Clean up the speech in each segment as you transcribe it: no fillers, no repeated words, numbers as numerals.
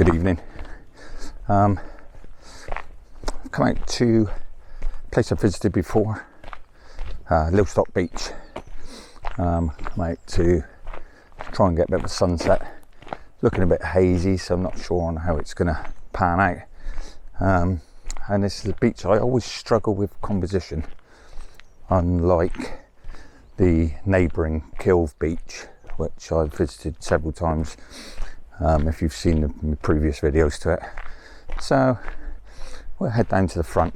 Good evening. I've come out to a place I visited before, Lilstock Beach. Come out to try and get a bit of a sunset. Looking a bit hazy, so I'm not sure on how it's going to pan out. And this is a beach I always struggle with composition, unlike the neighbouring Kilve Beach, which I've visited several times. If you've seen the previous videos to it. So we'll head down to the front.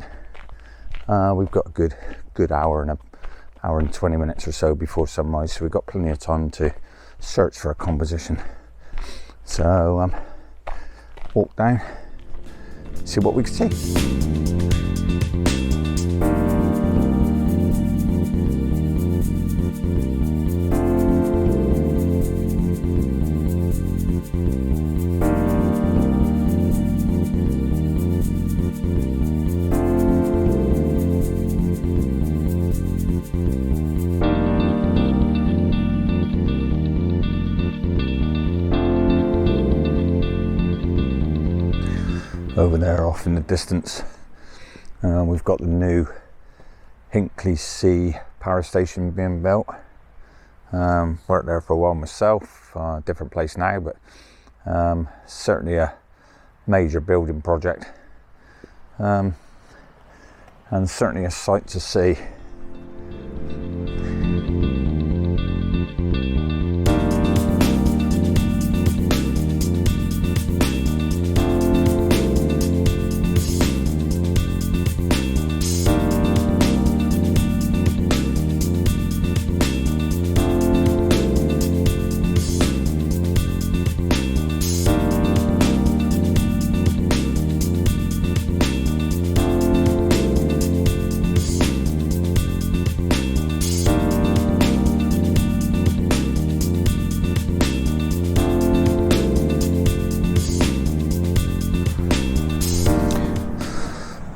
We've got a good hour and 20 minutes or so before sunrise, so we've got plenty of time to search for a composition. So walk down, see what we can see. Over there off in the distance, we've got the new Hinkley C power station being built. Worked there for a while myself, different place now, but certainly a major building project, and certainly a sight to see.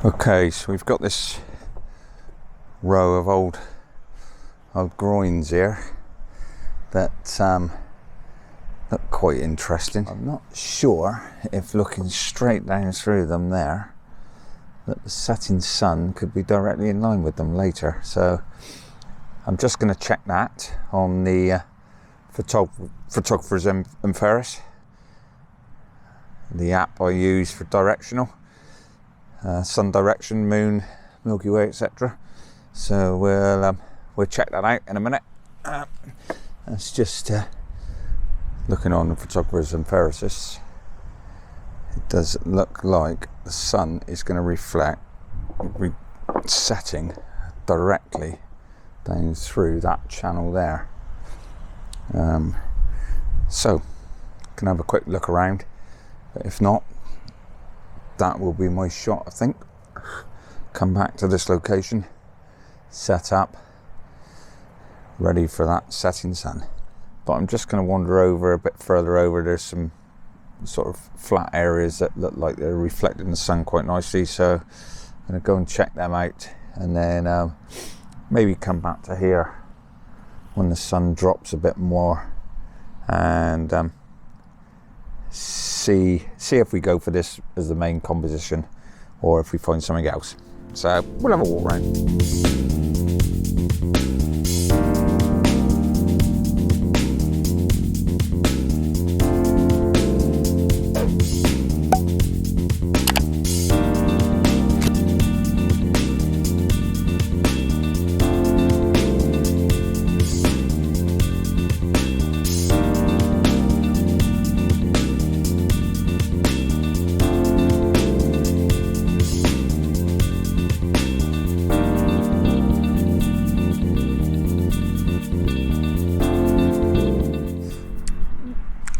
Okay, so we've got this row of old groins here that look quite interesting. I'm not sure if looking straight down through them there that the setting sun could be directly in line with them later. So I'm just going to check that on the Photographers and Ferris, the app I use for directional. Sun direction, moon, Milky Way, etc. So we'll check that out in a minute. That's just looking on the Photographers and Ferris. It does look like the sun is going to reflect, setting directly down through that channel there. So can have a quick look around, but if not, that will be my shot, I think. Come back to this location, set up, ready for that setting sun. But I'm just going to wander over a bit further over. There's some sort of flat areas that look like they're reflecting the sun quite nicely, so I'm going to go and check them out, and then maybe come back to here when the sun drops a bit more, and see if we go for this as the main composition or if we find something else. So we'll have a walk around.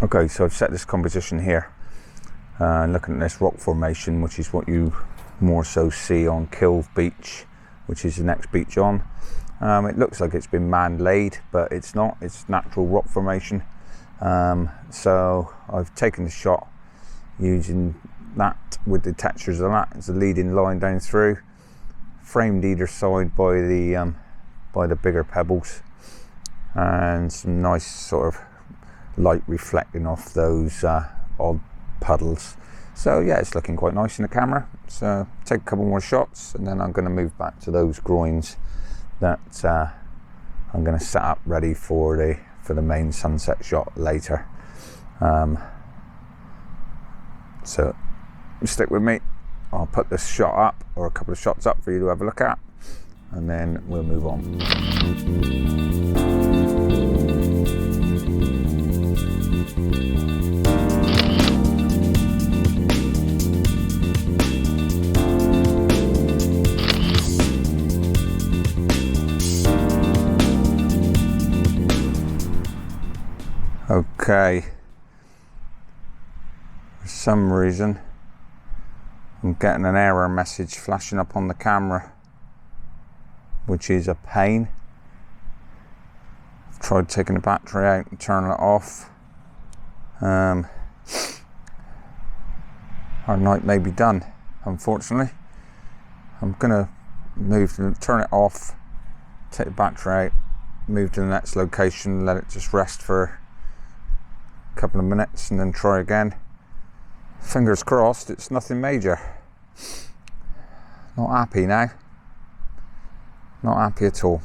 Okay, so I've set this composition here, looking at this rock formation, which is what you more so see on Kilve Beach, which is the next beach on. It looks like it's been man-laid, but it's not. It's natural rock formation. So I've taken the shot using that with the textures of that as a leading line down through, framed either side by the bigger pebbles, and some nice sort of light reflecting off those odd puddles So yeah, it's looking quite nice in the camera. So take a couple more shots and then I'm going to move back to those groins that I'm going to set up ready for the main sunset shot later. So stick with me. I'll put this shot up, or a couple of shots up, for you to have a look at, and then we'll move on. Okay, for some reason I'm getting an error message flashing up on the camera, which is a pain. I've tried taking the battery out and turning it off. Our night may be done, unfortunately. I'm gonna turn it off, take the battery out, move to the next location, let it just rest for a couple of minutes and then try again. Fingers crossed it's nothing major. Not happy now. Not happy at all.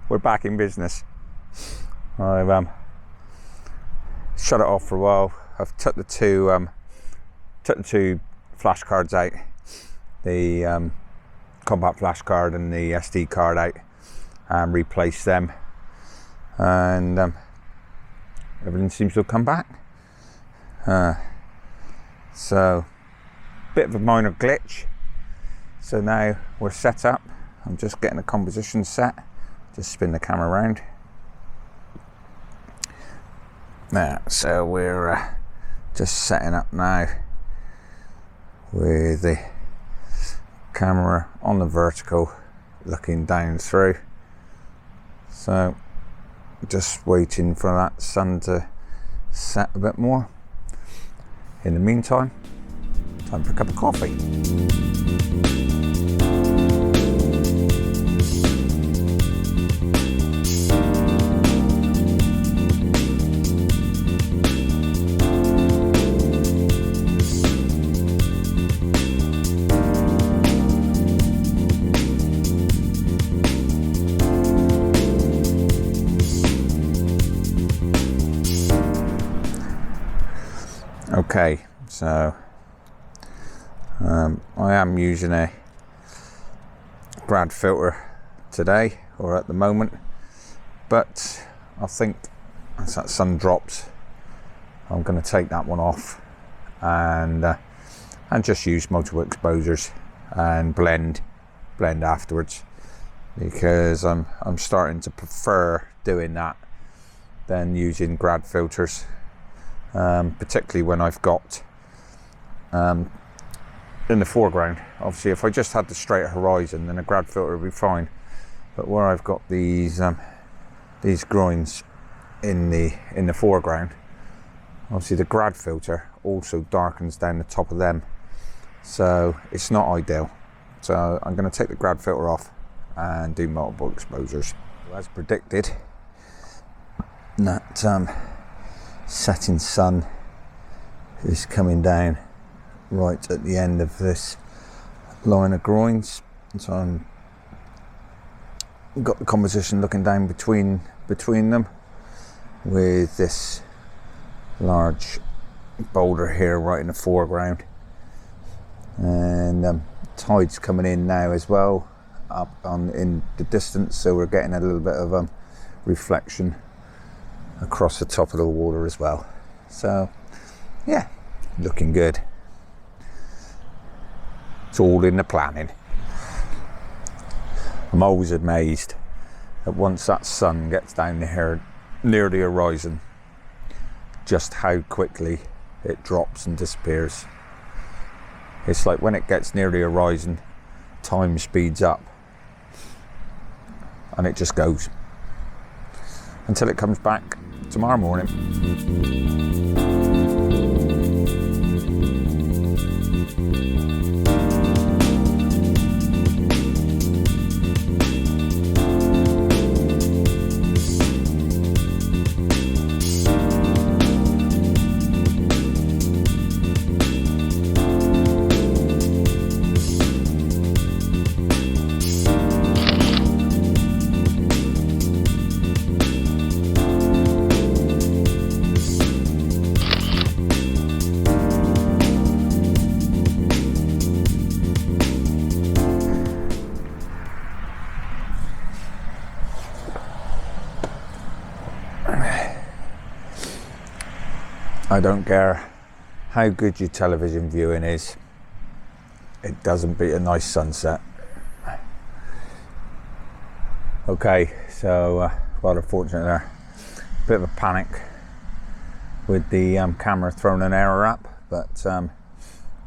We're back in business. I've shut it off for a while. I've took the two flash cards out, the compact flash card and the SD card out, and replaced them, and everything seems to have come back. So bit of a minor glitch. So now we're set up. I'm just getting the composition set. Just spin the camera around. There, so we're just setting up now with the camera on the vertical, looking down through. So just waiting for that sun to set a bit more. In the meantime, time for a cup of coffee. Okay, so I am using a grad filter today, or at the moment, but I think as that sun drops, I'm going to take that one off and just use multiple exposures and blend afterwards, because I'm starting to prefer doing that than using grad filters. Particularly when I've got in the foreground. Obviously if I just had the straight horizon, then a grad filter would be fine, but where I've got these groins in the foreground, obviously the grad filter also darkens down the top of them, so it's not ideal. So I'm going to take the grad filter off and do multiple exposures. As predicted, that setting sun is coming down right at the end of this line of groins, so I'm got the composition looking down between them, with this large boulder here right in the foreground, and tide's coming in now as well up in the distance, so we're getting a little bit of reflection across the top of the water as well. So yeah, looking good. It's all in the planning. I'm always amazed that once that sun gets down here near the horizon, just how quickly it drops and disappears. It's like when it gets near the horizon, time speeds up and it just goes until it comes back tomorrow morning. I don't care how good your television viewing is, it doesn't beat a nice sunset. Okay, so rather fortunate there. Bit of a panic with the camera throwing an error up, but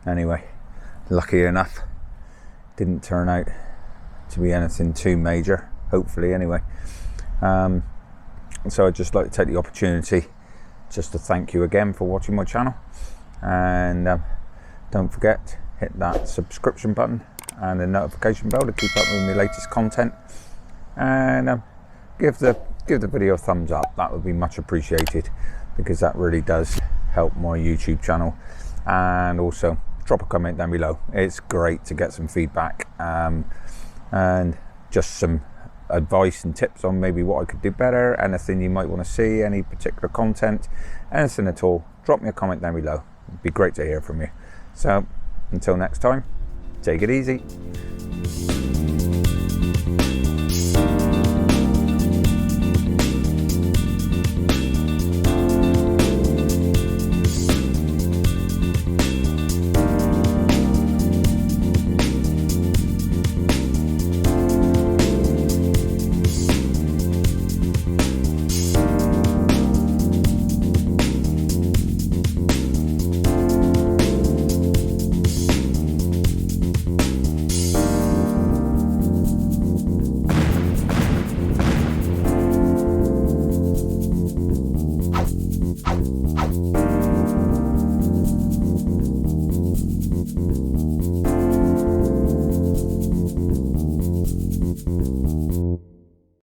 anyway, lucky enough, didn't turn out to be anything too major, hopefully anyway. So I'd just like to take the opportunity just to thank you again for watching my channel, and don't forget, hit that subscription button and the notification bell to keep up with my latest content, and give the video a thumbs up. That would be much appreciated, because that really does help my YouTube channel. And also drop a comment down below. It's great to get some feedback and just some advice and tips on maybe what I could do better, anything you might want to see, any particular content, anything at all. Drop me a comment down below. It'd be great to hear from you. So until next time, take it easy.